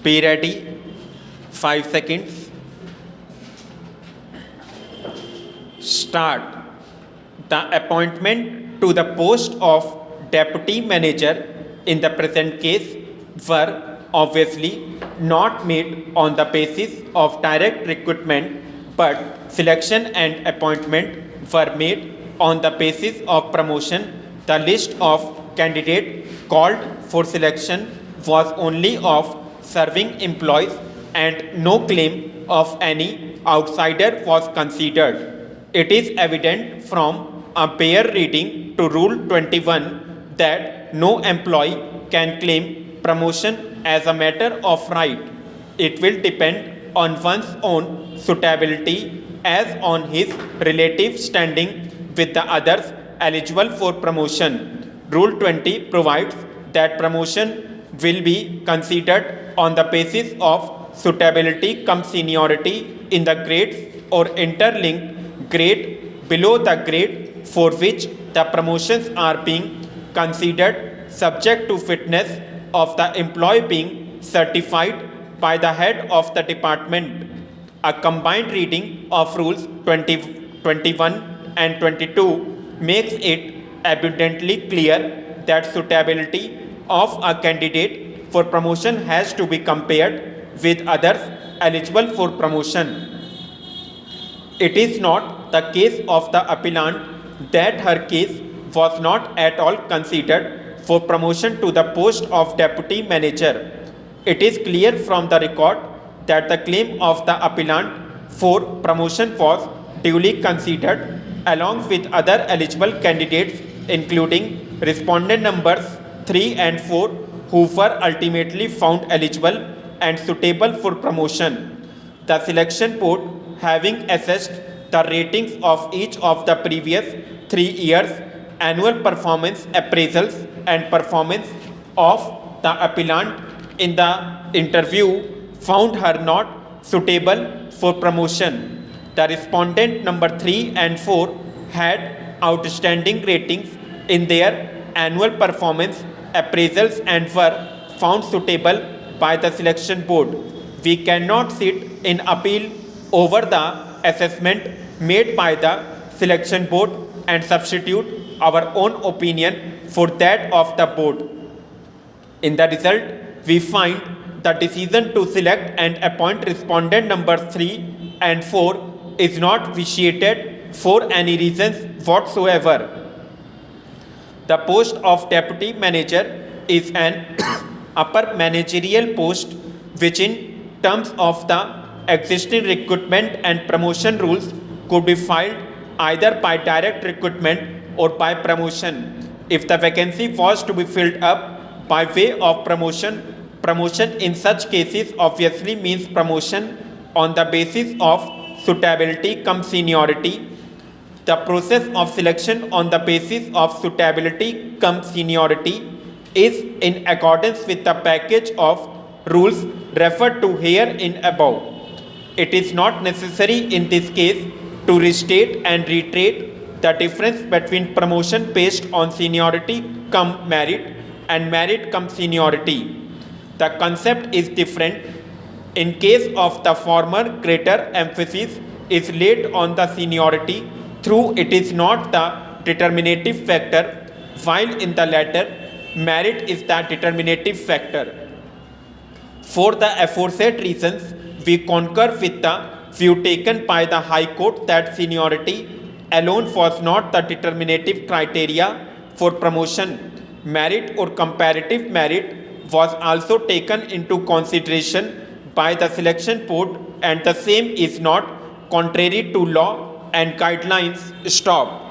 Be ready. 5 seconds. Start. The appointment to the post of deputy manager in the present case were obviously not made on the basis of direct recruitment, but selection and appointment were made on the basis of promotion. The list of candidates called for selection was only of serving employees and no claim of any outsider was considered. It is evident from a bare reading to Rule 21 that no employee can claim promotion as a matter of right. It will depend on one's own suitability as on his relative standing with the others eligible for promotion. Rule 20 provides that promotion will be considered on the basis of suitability cum seniority in the grades or interlinked grade below the grade for which the promotions are being considered, subject to fitness of the employee being certified by the head of the department. A combined reading of Rules 21 and 22 makes it abundantly clear that suitability of a candidate for promotion has to be compared with others eligible for promotion. It is not the case of the appellant that her case was not at all considered for promotion to the post of deputy manager. It is clear from the record that the claim of the appellant for promotion was duly considered along with other eligible candidates, including respondent numbers 3 and 4, who were ultimately found eligible and suitable for promotion. The selection board, having assessed the ratings of each of the previous 3 years' annual performance appraisals and performance of the appellant in the interview, found her not suitable for promotion. The respondent number 3 and 4 had outstanding ratings in their annual performance appraisals and were found suitable by the selection board. We cannot sit in appeal over the assessment made by the selection board and substitute our own opinion for that of the board. In the result, we find the decision to select and appoint respondent number 3 and 4 is not vitiated for any reasons whatsoever. The post of deputy manager is an upper managerial post which, in terms of the existing recruitment and promotion rules, could be filled either by direct recruitment or by promotion. If the vacancy was to be filled up by way of promotion, promotion in such cases obviously means promotion on the basis of suitability cum seniority. The process of selection on the basis of suitability cum seniority is in accordance with the package of rules referred to herein above. It is not necessary in this case to restate and reiterate the difference between promotion based on seniority cum merit and merit cum seniority. The concept is different. In case of the former, greater emphasis is laid on the seniority through it is not the determinative factor, while in the latter, merit is the determinative factor. For the aforesaid reasons, we concur with the view taken by the High Court that seniority alone was not the determinative criteria for promotion. Merit or comparative merit was also taken into consideration by the selection board, and the same is not contrary to law and guidelines. Stop.